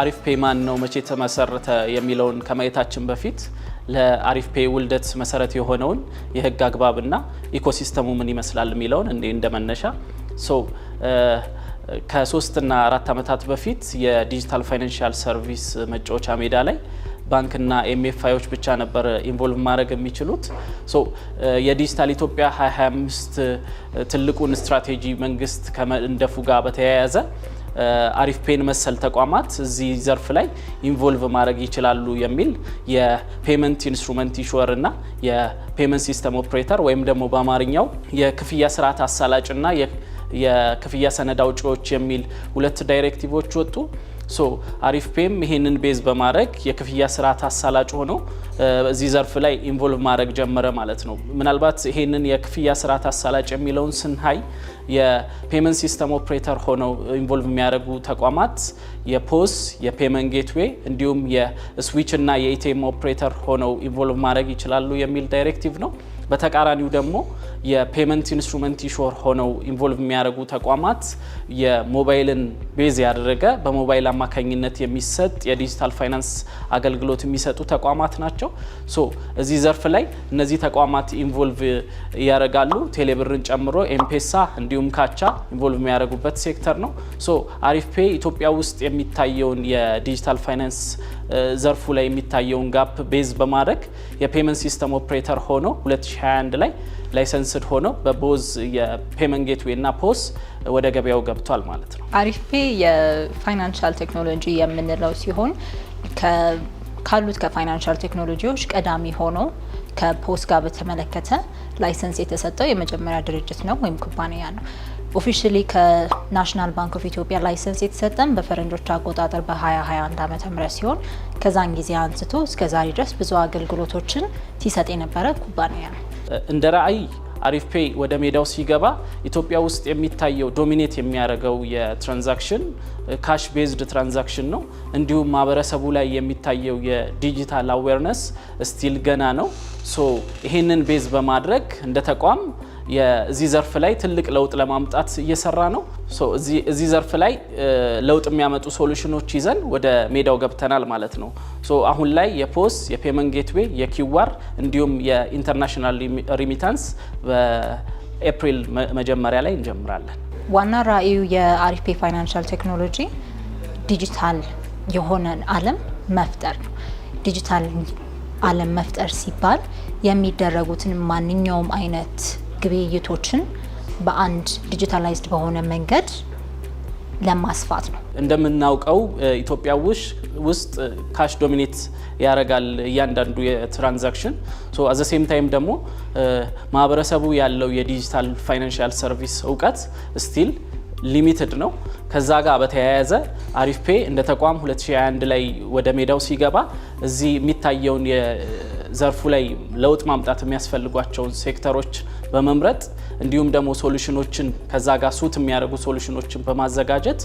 አሪፍ ፔይ ማን ነው መቼ ተመሰረተ የሚለውን ከማየታችን በፊት ለአሪፍ ፔይ ውልደት መሰረት የሆነውን የህግ አግባብና ኢኮሲስተሙ ምን ይመስላል የሚለውን እንደመነሻ ከ3 እና 4 ዓመታት በፊት የዲጂታል ፋይናንሻል ሰርቪስ መጫወቻ ሜዳ ላይ ባንክና ኤምኤፍአይዎች ብቻ ነበር ኢንቮልቭ ማድረግ የሚችሉት። የዲጂታል ኢትዮጵያ 2025 ትልቁን ስትራቴጂ መንግስት ከመንደፉ ጋር በተያያዘ አሪፍ ፔይን መሰል ተቋማት እዚህ ዘርፍ ላይ ኢንቮልቭ ማድረግ ይችላሉ የሚል የፔመንት ኢንስትሩመንት ኢሹወር እና የፔመንት ሲስተም ኦፕሬተር ወይም ደግሞ በአማርኛው የክፍያ ስርዓት አሳላጭና የክፍያ ሰነድ አውጪዎች የሚል 2 ዳይሬክቲቮች ወጡ። አሪፍ ፔይም ይሄንን ቤዝ በማድረግ የክፍያ ስርዓት አሳላጭ ሆኖ እዚህ ዘርፍ ላይ ኢንቮልቭ ማድረግ ጀመረ ማለት ነው። ምናልባት ይሄንን የክፍያ ስርዓት አሳላጭ የሚለውን ስንሃይ የፔመንት ሲስተም ኦፕሬተር ሆነው ኢንቮልቭ የሚያደርጉ ተቋማት የፖስ፣ የፔመንት ጌትዌይ እንዲሁም የስዊች እና የኢቲኤም ኦፕሬተር ሆነው ኢንቮልቭ ማድረግ ይችላሉ የሚል ዳይሬክቲቭ ነው። በተቃራኒው ደግሞ የፔመንት ኢንስትሩመንት ኢሹወር ሆነው ኢንቮልቭ የሚያደርጉ ተቋማት የሞባይልን ቤዝ ያደረገ በሞባይል አማካኝነት የሚሰጥ የዲጂታል ፋይናንስ አገልግሎት የሚሰጡ ተቋማት ናቸው። እዚህ ዘርፍ ላይ እነዚህ ተቋማት ኢንቮልቭ ያደርጋሉ። ቴሌብርን ጨምሮ ኤምፔሳ እንዲሁም ካቻ ኢንቮልቭ የሚያደርጉበት ሴክተር ነው። አሪፍ ፔይ ኢትዮጵያ ውስጥ የሚታየውን የዲጂታል ፋይናንስ ዘርፉ ላይ የሚታየውን ጋፕ ቤዝ በማድረግ የፔመንት ሲስተም ኦፕሬተር ሆኖ 2021 ላይ ላይሰንስድ ሆኖ በቦዝ የፔመንት ጌትዌይ እና ፖስ ወደ ገበያው ገብቷል ማለት ነው። አሪፍ ፔይ የፋይናንሻል ቴክኖሎጂ የምንለው ሲሆን ካሉት ከፋይናንሻል ቴክኖሎጂዎች ቀዳሚ ሆኖ ከፖስ ጋር በተመለከተ ላይሰንስ የተሰጠው የመጀመሪያ ድርጅት ነው ወይም ኩባንያ ነው። ኦፊሻሊ ከናሽናል ባንክ ኦፍ ኢትዮጵያ ላይሰንስ የተሰጠን በፈረንጆች አቆጣጠር በ2021 ዓ.ም ሲሆን ከዛን ጊዜ አንስቶ እስከ ዛሬ ድረስ ብዙ አገልግሎቶችን ሲሰጥ የነበረ ኩባንያ ነው። እንደ ራዕይ አሪፍ ፔይ ወደ ሜዳው ሲገባ ኢትዮጵያ ውስጥ የሚታየው ዶሚኔት የሚያደርገው የትራንዛክሽን ካሽ ቤዝድ ትራንዛክሽን ነው። እንዲሁም ማህበረሰቡ ላይ የሚታየው የዲጂታል አዌርነስ ስቲል ገና ነው። ይሄንን ቤዝ በማድረግ እንደ ተቋም የዚህ ዘርፍ ላይ ትልቅ ለውጥ ለማምጣት እየሰራ ነው። እዚህ ዘርፍ ላይ ለውጥ የሚያመጡ ሶሉሽኖች ይዘን ወደ ሜዳው ገብተናል ማለት ነው። አሁን ላይ የፖስ፣ የፔመንት ጌትዌይ፣ የኪዋር እንዲሁም የኢንተርናሽናል ሪሚታንስ በኤፕሪል መጀመሪያ ላይ እንጀምራለን። ዋና ራዕዩ የአሪፍ ፔይ ፋይናንሻል ቴክኖሎጂ ዲጂታል የሆነን ዓለም መፍጠር ነው። ዲጂታል ዓለም መፍጠር ሲባል የሚደረጉትን ማንኛውም አይነት ግብይቶችን በአንድ ዲጂታላይዝድ በሆነ መንገድ ለማስፋት ነው። እንደምናውቀው ኢትዮጵያ ውስጥ ካሽ ዶሚኔት ያደርጋል እያንዳንዱ የትራንዛክሽን። አት ዘ ሴም ታይም ደግሞ ማህበረሰቡ ያለው የዲጂታል ፋይናንሻል ሰርቪስ እውቀት ስቲል ሊሚትድ ነው። ከዛ ጋር በተያያዘ አሪፍ ፔይ እንደ ተቋም 2021 ላይ ወደ ሜዳው ሲገባ እዚህ የሚታየውን የዘርፉ ላይ ለውጥ ማምጣት የሚያስፈልጓቸውን ሴክተሮች በመምረጥ እንዲሁም ደግሞ ሶሉሽኖችን ከዛ ጋር ሱት የሚያደርጉ ሶሉሽኖችን በማዘጋጀት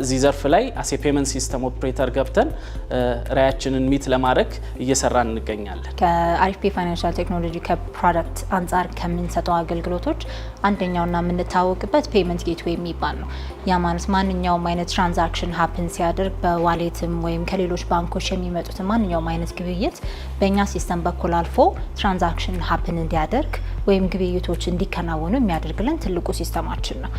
እዚህ ዘርፍ ላይ አሴ ፔመንት ሲስተም ኦፕሬተር ገብተን ራያችንን ሚት ለማድረግ እየሰራን እንገኛለን። ከአሪፍ ፔይ ፋይናንሻል ቴክኖሎጂ ከፕሮዳክት አንጻር ከምንሰጠው አገልግሎቶች አንደኛውና የምንታወቅበት ፔመንት ጌትዌይ የሚባል ነው። ያ ማለት ማንኛውም አይነት ትራንዛክሽን ሀፕን ሲያደርግ በዋሌትም ወይም ከሌሎች ባንኮች የሚመጡትን ማንኛውም አይነት ግብይት በእኛ ሲስተም በኩል አልፎ ትራንዛክሽን ሀፕን እንዲያደርግ ወይም ግብይቶች እንዲከናወኑ የሚያደርግልን ትልቁ ሲስተማችን ነው።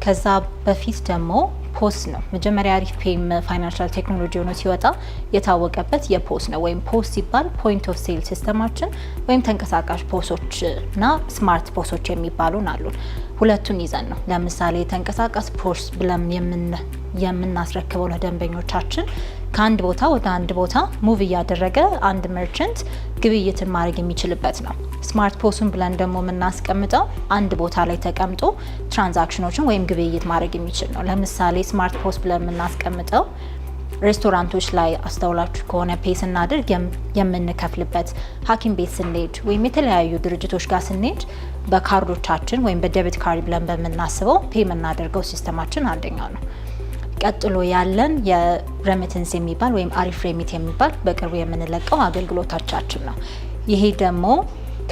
ከዛ በፊት ደግሞ ፖስ ነው። መጀመሪያ አሪፍ ፔይ ፋይናንሻል ቴክኖሎጂ ሆኖ ሲወጣ የታወቀበት የፖስ ነው። ወይም ፖስ ሲባል ፖይንት ኦፍ ሴል ሲስተማችን ወይም ተንቀሳቃሽ ፖሶች እና ስማርት ፖሶች የሚባሉን አሉን። ሁለቱን ይዘን ነው። ለምሳሌ ተንቀሳቃሽ ፖስ ብለን የምናስረክበው ለደንበኞቻችን ከአንድ ቦታ ወደ አንድ ቦታ ሙቭ እያደረገ አንድ መርቸንት ግብይትን ማድረግ የሚችልበት ነው። ስማርት ፖሱን ብለን ደግሞ የምናስቀምጠው አንድ ቦታ ላይ ተቀምጦ ትራንዛክሽኖችን ወይም ግብይት ማድረግ የሚችል ነው። ለምሳሌ ስማርት ፖስ ብለን የምናስቀምጠው ሬስቶራንቶች ላይ አስተውላችሁ ከሆነ ፔይ ስናደርግ የምንከፍልበት፣ ሐኪም ቤት ስንሄድ ወይም የተለያዩ ድርጅቶች ጋር ስንሄድ በካርዶቻችን ወይም በዴቢት ካርድ ብለን በምናስበው ፔይ የምናደርገው ሲስተማችን አንደኛው ነው። ቀጥሎ ያለን የሬሚተንስ የሚባል ወይም አሪፍ ሬሚት የሚባል በቅርቡ የምንለቀው አገልግሎቶቻችን ነው። ይሄ ደግሞ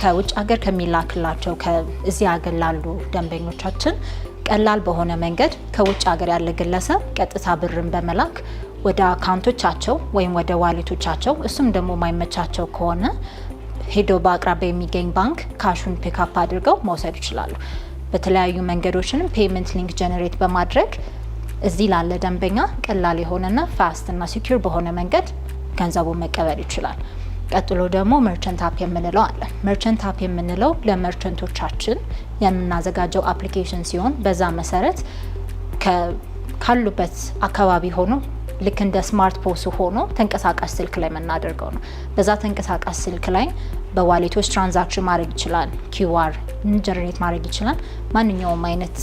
ከውጭ ሀገር ከሚላክላቸው ከዚህ ሀገር ላሉ ደንበኞቻችን ቀላል በሆነ መንገድ ከውጭ ሀገር ያለ ግለሰብ ቀጥታ ብርን በመላክ ወደ አካውንቶቻቸው ወይም ወደ ዋሌቶቻቸው እሱም ደግሞ ማይመቻቸው ከሆነ ሄዶ በአቅራቢያ የሚገኝ ባንክ ካሹን ፒክአፕ አድርገው መውሰድ ይችላሉ። በተለያዩ መንገዶችንም ፔመንት ሊንክ ጀነሬት በማድረግ እዚህ ላለ ደንበኛ ቀላል የሆነና ፋስት እና ሲኪዩር በሆነ መንገድ ገንዘቡን መቀበል ይችላል። ቀጥሎ ደግሞ መርቸንት አፕ የምንለው አለ። መርቸንት አፕ የምንለው ለመርቸንቶቻችን የምናዘጋጀው አፕሊኬሽን ሲሆን በዛ መሰረት ካሉበት አካባቢ ሆኖ ልክ እንደ ስማርት ፖስ ሆኖ ተንቀሳቃሽ ስልክ ላይ የምናደርገው ነው። በዛ ተንቀሳቃሽ ስልክ ላይ በዋሌቶች ትራንዛክሽን ማድረግ ይችላል፣ ኪውአር ጀነሬት ማድረግ ይችላል። ማንኛውም አይነት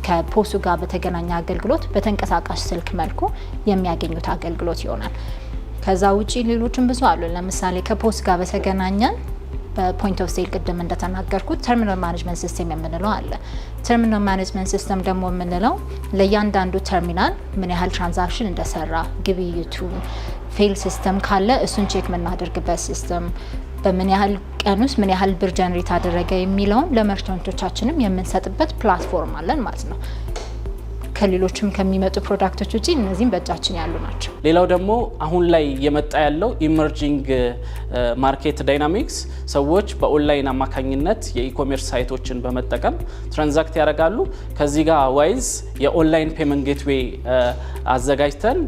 ከፖሱ ጋር በተገናኘ አገልግሎት በተንቀሳቃሽ ስልክ መልኩ የሚያገኙት አገልግሎት ይሆናል። ከዛ ውጪ ሌሎችም ብዙ አሉ። ለምሳሌ ከፖስ ጋር በተገናኘ በፖይንት ኦፍ ሴል ቅድም እንደተናገርኩት ተርሚናል ማኔጅመንት ሲስተም የምንለው አለ። ተርሚናል ማኔጅመንት ሲስተም ደግሞ የምንለው ለእያንዳንዱ ተርሚናል ምን ያህል ትራንዛክሽን እንደሰራ፣ ግብይቱ ፌል ሲስተም ካለ እሱን ቼክ የምናደርግበት ሲስተም፣ በምን ያህል ቀን ውስጥ ምን ያህል ብር ጀነሬት አደረገ የሚለውን ለመርቸንቶቻችንም የምንሰጥበት ፕላትፎርም አለን ማለት ነው። ከሌሎችም ከሚመጡ ፕሮዳክቶች ውጪ እነዚህም በእጃችን ያሉ ናቸው። ሌላው ደግሞ አሁን ላይ የመጣ ያለው ኢመርጂንግ ማርኬት ዳይናሚክስ ሰዎች በኦንላይን አማካኝነት የኢኮሜርስ ሳይቶችን በመጠቀም ትራንዛክት ያደርጋሉ። ከዚህ ጋር ዋይዝ የኦንላይን ፔመንት ጌትዌይ አዘጋጅተን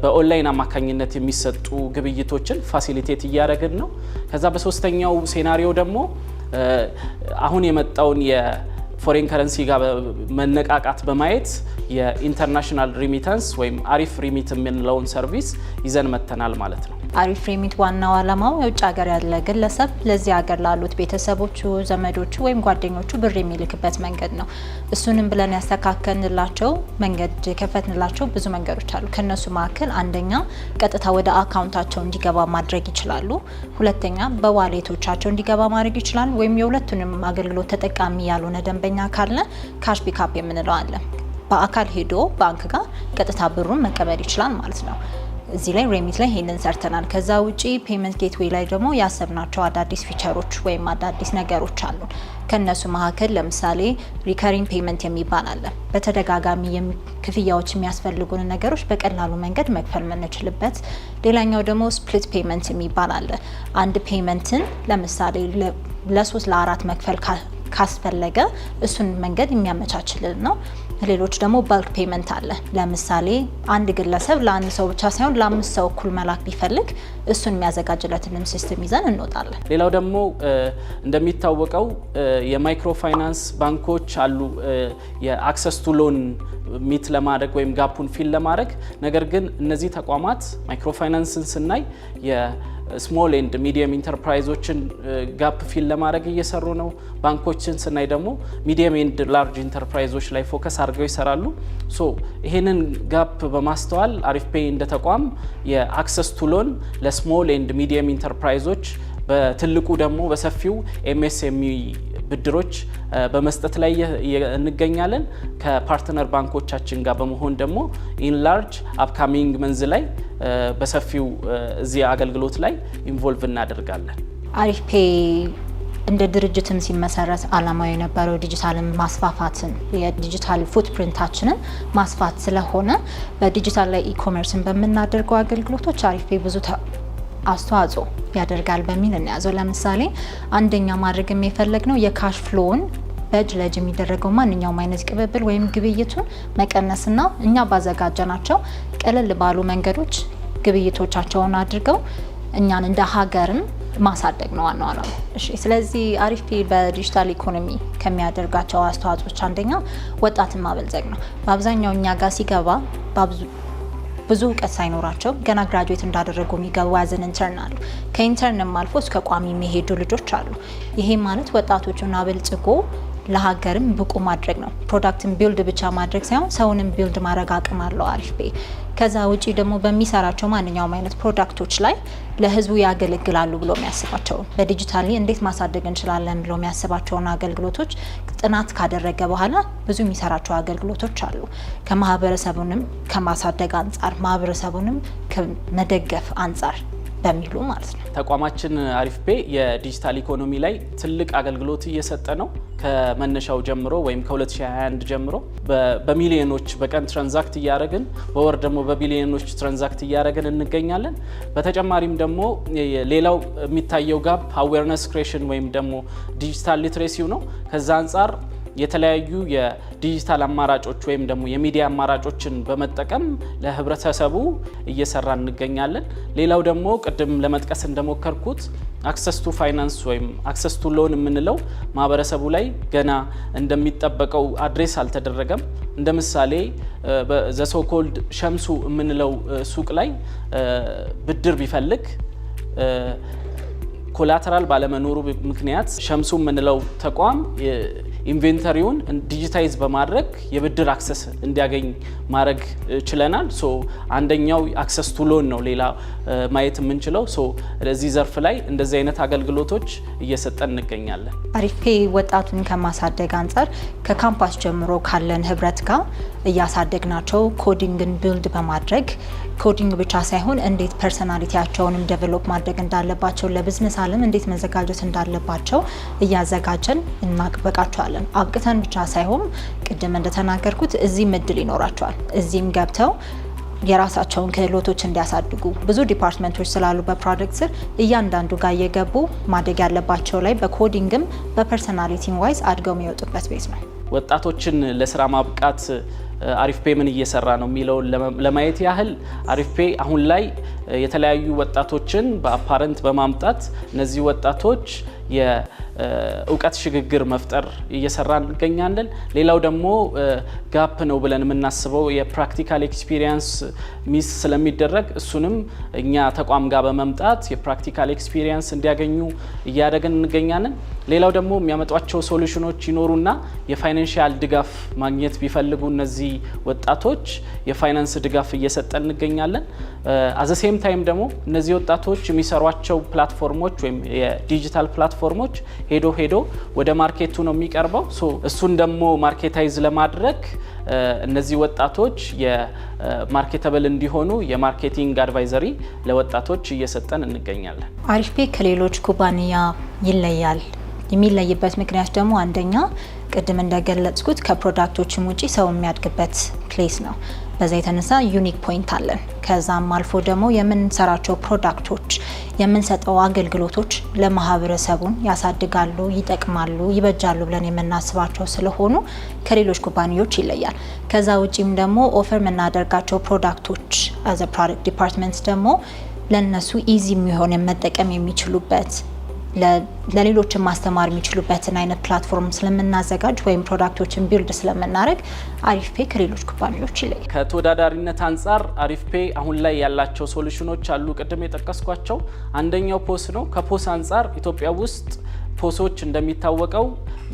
በኦንላይን አማካኝነት የሚሰጡ ግብይቶችን ፋሲሊቴት እያደረግን ነው። ከዛ በሶስተኛው ሴናሪዮ ደግሞ አሁን የመጣውን ፎሬን ከረንሲ ጋር መነቃቃት በማየት የኢንተርናሽናል ሪሚታንስ ወይም አሪፍ ሪሚት የምንለውን ሰርቪስ ይዘን መተናል ማለት ነው። አሪፍ ሪሚት ዋናው ዓላማው የውጭ ሀገር ያለ ግለሰብ ለዚህ ሀገር ላሉት ቤተሰቦቹ፣ ዘመዶቹ ወይም ጓደኞቹ ብር የሚልክበት መንገድ ነው። እሱንም ብለን ያስተካከልንላቸው መንገድ የከፈትንላቸው ብዙ መንገዶች አሉ። ከነሱ መካከል አንደኛ ቀጥታ ወደ አካውንታቸው እንዲገባ ማድረግ ይችላሉ። ሁለተኛ በዋሌቶቻቸው እንዲገባ ማድረግ ይችላሉ። ወይም የሁለቱንም አገልግሎት ተጠቃሚ ያልሆነ ደንበኛ ካለ ካሽ ፒክአፕ የምንለው አለ። በአካል ሄዶ ባንክ ጋር ቀጥታ ብሩን መቀበል ይችላል ማለት ነው። እዚህ ላይ ሬሚት ላይ ይሄንን ሰርተናል። ከዛ ውጪ ፔመንት ጌትዌይ ላይ ደግሞ ያሰብናቸው አዳዲስ ፊቸሮች ወይም አዳዲስ ነገሮች አሉ። ከነሱ መካከል ለምሳሌ ሪከሪንግ ፔመንት የሚባል አለ። በተደጋጋሚ ክፍያዎች የሚያስፈልጉን ነገሮች በቀላሉ መንገድ መክፈል የምንችልበት። ሌላኛው ደግሞ ስፕሊት ፔመንት የሚባል አለ። አንድ ፔመንትን ለምሳሌ ለ3 ለ4 መክፈል ካስፈለገ እሱን መንገድ የሚያመቻችልን ነው። ሌሎች ደግሞ ባልክ ፔመንት አለ። ለምሳሌ አንድ ግለሰብ ለአንድ ሰው ብቻ ሳይሆን ለ5 ሰው እኩል መላክ ቢፈልግ እሱን የሚያዘጋጅለትንም ሲስተም ይዘን እንወጣለን። ሌላው ደግሞ እንደሚታወቀው የማይክሮ ፋይናንስ ባንኮች አሉ የአክሰስ ቱ ሎን ሚት ለማድረግ ወይም ጋፑን ፊል ለማድረግ። ነገር ግን እነዚህ ተቋማት ማይክሮ ፋይናንስን ስናይ ስሞል ኤንድ ሚዲየም ኢንተርፕራይዞችን ጋፕ ፊል ለማድረግ እየሰሩ ነው። ባንኮችን ስናይ ደግሞ ሚዲየም ኤንድ ላርጅ ኢንተርፕራይዞች ላይ ፎከስ አድርገው ይሰራሉ። ሶ ይሄንን ጋፕ በማስተዋል አሪፍ ፔይ እንደ ተቋም የአክሰስ ቱ ሎን ለስሞል ኤንድ ሚዲየም ኢንተርፕራይዞች በትልቁ ደግሞ በሰፊው ኤምኤስኤምኢ ብድሮች በመስጠት ላይ እንገኛለን። ከፓርትነር ባንኮቻችን ጋር በመሆን ደግሞ ኢንላርጅ አፕካሚንግ መንዝ ላይ በሰፊው እዚህ አገልግሎት ላይ ኢንቮልቭ እናደርጋለን። አሪፍ ፔይ እንደ ድርጅትም ሲመሰረት ዓላማው የነበረው ዲጂታልን ማስፋፋትን የዲጂታል ፉትፕሪንታችንን ማስፋት ስለሆነ በዲጂታል ላይ ኢኮሜርስን በምናደርገው አገልግሎቶች አሪፍ ፔይ ብዙ አስተዋጽኦ ያደርጋል በሚል እንያዘው። ለምሳሌ አንደኛ ማድረግ የፈለግነው የካሽ ፍሎውን በእጅ ለእጅ የሚደረገው ማንኛውም አይነት ቅብብል ወይም ግብይቱን መቀነስና እኛ ባዘጋጀናቸው ቀለል ባሉ መንገዶች ግብይቶቻቸውን አድርገው እኛን እንደ ሀገርም ማሳደግ ነው ዋናው ዓላማ። እሺ፣ ስለዚህ አሪፍ ፔይ በዲጂታል ኢኮኖሚ ከሚያደርጋቸው አስተዋጽኦች አንደኛ ወጣትን ማበልጸግ ነው። በአብዛኛው እኛ ጋር ሲገባ ብዙ እውቀት ሳይኖራቸው ገና ግራጁዌት እንዳደረጉ የሚገቡ ያዘን ኢንተርን አሉ። ከኢንተርንም አልፎ እስከ ቋሚ የሚሄዱ ልጆች አሉ። ይሄ ማለት ወጣቶቹን አበልጽጎ ለሀገርም ብቁ ማድረግ ነው። ፕሮዳክትን ቢልድ ብቻ ማድረግ ሳይሆን ሰውንም ቢልድ ማድረግ አቅም አለው አሪፍ ፔይ። ከዛ ውጪ ደግሞ በሚሰራቸው ማንኛውም አይነት ፕሮዳክቶች ላይ ለህዝቡ ያገለግላሉ ብሎ የሚያስባቸው በዲጂታሊ እንዴት ማሳደግ እንችላለን ብሎ የሚያስባቸውን አገልግሎቶች ጥናት ካደረገ በኋላ ብዙ የሚሰራቸው አገልግሎቶች አሉ። ከማህበረሰቡንም ከማሳደግ አንጻር ማህበረሰቡንም ከመደገፍ አንጻር በሚሉ ማለት ነው። ተቋማችን አሪፍ ፔ የዲጂታል ኢኮኖሚ ላይ ትልቅ አገልግሎት እየሰጠ ነው። ከመነሻው ጀምሮ ወይም ከ2021 ጀምሮ በሚሊዮኖች በቀን ትራንዛክት እያደረግን በወር ደግሞ በቢሊዮኖች ትራንዛክት እያደረግን እንገኛለን። በተጨማሪም ደግሞ ሌላው የሚታየው ጋፕ አዌርነስ ክሬሽን ወይም ደግሞ ዲጂታል ሊትሬሲው ነው። ከዛ አንጻር የተለያዩ የዲጂታል አማራጮች ወይም ደግሞ የሚዲያ አማራጮችን በመጠቀም ለህብረተሰቡ እየሰራ እንገኛለን። ሌላው ደግሞ ቅድም ለመጥቀስ እንደሞከርኩት አክሰስ ቱ ፋይናንስ ወይም አክሰስ ቱ ሎን የምንለው ማህበረሰቡ ላይ ገና እንደሚጠበቀው አድሬስ አልተደረገም። እንደ ምሳሌ ዘሶኮልድ ሸምሱ የምንለው ሱቅ ላይ ብድር ቢፈልግ ኮላተራል ባለመኖሩ ምክንያት ሸምሱ የምንለው ተቋም ኢንቬንተሪውን ዲጂታይዝ በማድረግ የብድር አክሰስ እንዲያገኝ ማድረግ ችለናል። ሶ አንደኛው አክሰስ ቱ ሎን ነው። ሌላ ማየት የምንችለው ለዚህ ዘርፍ ላይ እንደዚህ አይነት አገልግሎቶች እየሰጠን እንገኛለን። አሪፍ ፔ ወጣቱን ከማሳደግ አንጻር ከካምፓስ ጀምሮ ካለን ህብረት ጋር እያሳደግናቸው ኮዲንግን ቢልድ በማድረግ ኮዲንግ ብቻ ሳይሆን እንዴት ፐርሰናሊቲያቸውንም ዴቨሎፕ ማድረግ እንዳለባቸው ለቢዝነስ ዓለም እንዴት መዘጋጀት እንዳለባቸው እያዘጋጀን እናበቃቸዋለን። አብቅተን ብቻ ሳይሆን ቅድም እንደተናገርኩት እዚህም እድል ይኖራቸዋል። እዚህም ገብተው የራሳቸውን ክህሎቶች እንዲያሳድጉ ብዙ ዲፓርትመንቶች ስላሉ በፕሮጀክት ስር እያንዳንዱ ጋር እየገቡ ማደግ ያለባቸው ላይ በኮዲንግም በፐርሰናሊቲም ዋይዝ አድገው የሚወጡበት ቤት ነው። ወጣቶችን ለስራ ማብቃት አሪፍ ፔ ምን እየሰራ ነው የሚለውን ለማየት ያህል አሪፍ ፔ አሁን ላይ የተለያዩ ወጣቶችን በአፓረንት በማምጣት እነዚህ ወጣቶች የእውቀት ሽግግር መፍጠር እየሰራ እንገኛለን። ሌላው ደግሞ ጋፕ ነው ብለን የምናስበው የፕራክቲካል ኤክስፒሪየንስ ሚስ ስለሚደረግ እሱንም እኛ ተቋም ጋር በመምጣት የፕራክቲካል ኤክስፒሪየንስ እንዲያገኙ እያደረግን እንገኛለን። ሌላው ደግሞ የሚያመጧቸው ሶሉሽኖች ይኖሩና የፋይናንሻል ድጋፍ ማግኘት ቢፈልጉ እነዚህ ወጣቶች የፋይናንስ ድጋፍ እየሰጠን እንገኛለን። አዘሴም ታይም ደግሞ እነዚህ ወጣቶች የሚሰሯቸው ፕላትፎርሞች ወይም የዲጂታል ፕላትፎርሞች ሄዶ ወደ ማርኬቱ ነው የሚቀርበው። እሱን ደግሞ ማርኬታይዝ ለማድረግ እነዚህ ወጣቶች የማርኬተብል እንዲሆኑ የማርኬቲንግ አድቫይዘሪ ለወጣቶች እየሰጠን እንገኛለን። አሪፍ ፔ ከሌሎች ኩባንያ ይለያል። የሚለይበት ምክንያት ደግሞ አንደኛ ቅድም እንደገለጽኩት ከፕሮዳክቶችም ውጪ ሰው የሚያድግበት ፕሌስ ነው። በዛ የተነሳ ዩኒክ ፖይንት አለን። ከዛም አልፎ ደግሞ የምንሰራቸው ፕሮዳክቶች የምንሰጠው አገልግሎቶች ለማህበረሰቡን ያሳድጋሉ፣ ይጠቅማሉ፣ ይበጃሉ ብለን የምናስባቸው ስለሆኑ ከሌሎች ኩባንያዎች ይለያል። ከዛ ውጪም ደግሞ ኦፈር የምናደርጋቸው ፕሮዳክቶች አዘ ፕሮዳክት ዲፓርትመንት ደግሞ ለነሱ ኢዚ የሚሆን መጠቀም የሚችሉበት ለሌሎችን ማስተማር የሚችሉበትን አይነት ፕላትፎርም ስለምናዘጋጅ ወይም ፕሮዳክቶችን ቢልድ ስለምናደርግ አሪፍ ፔ ከሌሎች ኩባንያዎች ይለያል። ከተወዳዳሪነት አንጻር አሪፍ ፔ አሁን ላይ ያላቸው ሶሉሽኖች አሉ። ቅድም የጠቀስኳቸው አንደኛው ፖስ ነው። ከፖስ አንጻር ኢትዮጵያ ውስጥ ፖሶች እንደሚታወቀው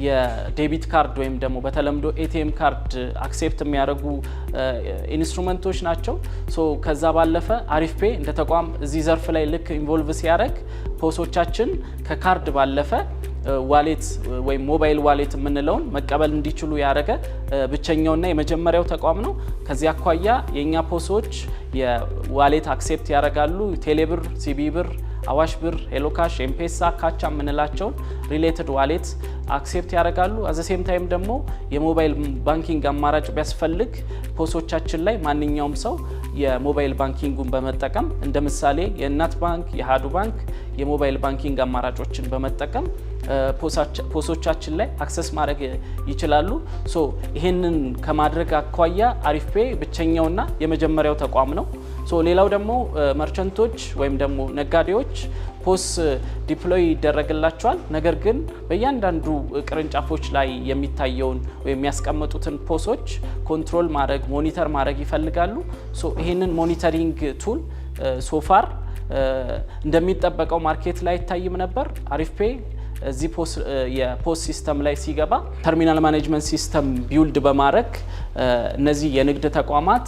የዴቢት ካርድ ወይም ደግሞ በተለምዶ ኤቲኤም ካርድ አክሴፕት የሚያደርጉ ኢንስትሩመንቶች ናቸው። ከዛ ባለፈ አሪፍ ፔ እንደ ተቋም እዚህ ዘርፍ ላይ ልክ ኢንቮልቭ ሲያደርግ ፖሶቻችን ከካርድ ባለፈ ዋሌት ወይም ሞባይል ዋሌት የምንለውን መቀበል እንዲችሉ ያደረገ ብቸኛውና የመጀመሪያው ተቋም ነው። ከዚህ አኳያ የእኛ ፖሶች የዋሌት አክሴፕት ያደርጋሉ። ቴሌብር፣ ሲቢ ብር፣ አዋሽ ብር፣ ሄሎካሽ፣ ኤምፔሳ፣ ካቻ የምንላቸውን ሪሌትድ ዋሌት አክሴፕት ያደርጋሉ። አዘሴም ታይም ደግሞ የሞባይል ባንኪንግ አማራጭ ቢያስፈልግ ፖሶቻችን ላይ ማንኛውም ሰው የሞባይል ባንኪንጉን በመጠቀም እንደ ምሳሌ የእናት ባንክ፣ የአሃዱ ባንክ የሞባይል ባንኪንግ አማራጮችን በመጠቀም ፖሶቻችን ላይ አክሰስ ማድረግ ይችላሉ። ይሄንን ከማድረግ አኳያ አሪፍ ፔ ብቸኛውና የመጀመሪያው ተቋም ነው። ሌላው ደግሞ መርቸንቶች ወይም ደግሞ ነጋዴዎች ፖስ ዲፕሎይ ይደረግላቸዋል። ነገር ግን በእያንዳንዱ ቅርንጫፎች ላይ የሚታየውን ወይም የሚያስቀምጡትን ፖሶች ኮንትሮል ማድረግ ሞኒተር ማድረግ ይፈልጋሉ። ይህንን ሞኒተሪንግ ቱል ሶፋር እንደሚጠበቀው ማርኬት ላይ አይታይም ነበር። አሪፍ ፔ እዚህ የፖስ ሲስተም ላይ ሲገባ ተርሚናል ማኔጅመንት ሲስተም ቢውልድ በማድረግ እነዚህ የንግድ ተቋማት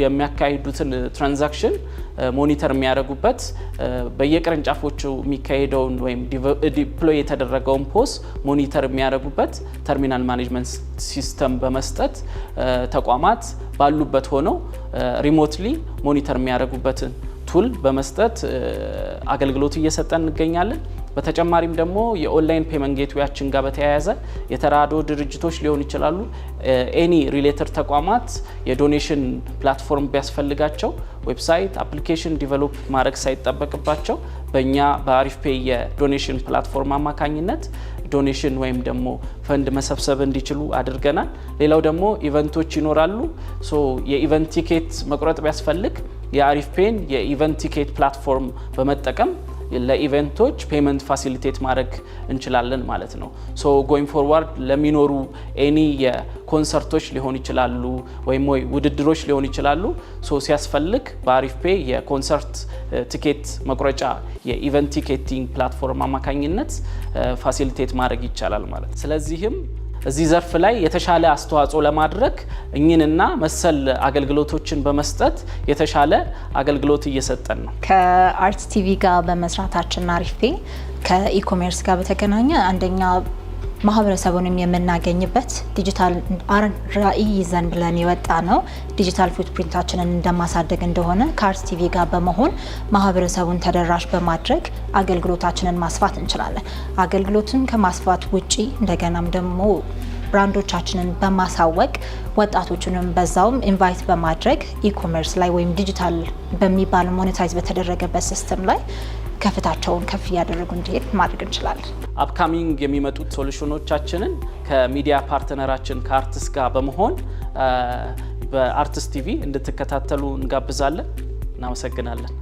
የሚያካሂዱትን ትራንዛክሽን ሞኒተር የሚያደርጉበት በየቅርንጫፎቹ የሚካሄደውን ወይም ዲፕሎይ የተደረገውን ፖስ ሞኒተር የሚያደርጉበት ተርሚናል ማኔጅመንት ሲስተም በመስጠት ተቋማት ባሉበት ሆነው ሪሞትሊ ሞኒተር የሚያደርጉበትን ቱል በመስጠት አገልግሎት እየሰጠን እንገኛለን። በተጨማሪም ደግሞ የኦንላይን ፔመንት ጌትዌያችን ጋር በተያያዘ የተራድኦ ድርጅቶች ሊሆን ይችላሉ፣ ኤኒ ሪሌተድ ተቋማት የዶኔሽን ፕላትፎርም ቢያስፈልጋቸው ዌብሳይት አፕሊኬሽን ዲቨሎፕ ማድረግ ሳይጠበቅባቸው በእኛ በአሪፍ ፔይ የዶኔሽን ፕላትፎርም አማካኝነት ዶኔሽን ወይም ደግሞ ፈንድ መሰብሰብ እንዲችሉ አድርገናል። ሌላው ደግሞ ኢቨንቶች ይኖራሉ። የኢቨንት ቲኬት መቁረጥ ቢያስፈልግ የአሪፍ ፔይን የኢቨንት ቲኬት ፕላትፎርም በመጠቀም ለኢቨንቶች ፔመንት ፋሲሊቴት ማድረግ እንችላለን ማለት ነው። ጎይንግ ፎርዋርድ ለሚኖሩ ኤኒ የኮንሰርቶች ሊሆን ይችላሉ ወይም ውድድሮች ሊሆን ይችላሉ። ሲያስፈልግ በአሪፍ ፔይ የኮንሰርት ቲኬት መቁረጫ የኢቨንት ቲኬቲንግ ፕላትፎርም አማካኝነት ፋሲሊቴት ማድረግ ይቻላል ማለት ነው። ስለዚህም እዚህ ዘርፍ ላይ የተሻለ አስተዋጽኦ ለማድረግ እኚህንና መሰል አገልግሎቶችን በመስጠት የተሻለ አገልግሎት እየሰጠን ነው። ከአርት ቲቪ ጋር በመስራታችን አሪፍ ፔይ ከኢኮሜርስ ጋር በተገናኘ አንደኛ ማህበረሰቡንም የምናገኝበት ዲጂታል ራዕይ ይዘን ብለን የወጣ ነው። ዲጂታል ፉትፕሪንታችንን እንደማሳደግ እንደሆነ ከአርት ቲቪ ጋር በመሆን ማህበረሰቡን ተደራሽ በማድረግ አገልግሎታችንን ማስፋት እንችላለን። አገልግሎትን ከማስፋት ውጪ እንደገናም ደግሞ ብራንዶቻችንን በማሳወቅ ወጣቶችንም በዛውም ኢንቫይት በማድረግ ኢኮሜርስ ላይ ወይም ዲጂታል በሚባል ሞኔታይዝ በተደረገበት ሲስተም ላይ ከፍታቸውን ከፍ እያደረጉ እንዲሄድ ማድረግ እንችላለን። አፕካሚንግ የሚመጡት ሶሉሽኖቻችንን ከሚዲያ ፓርትነራችን ከአርትስ ጋር በመሆን በአርትስ ቲቪ እንድትከታተሉ እንጋብዛለን። እናመሰግናለን።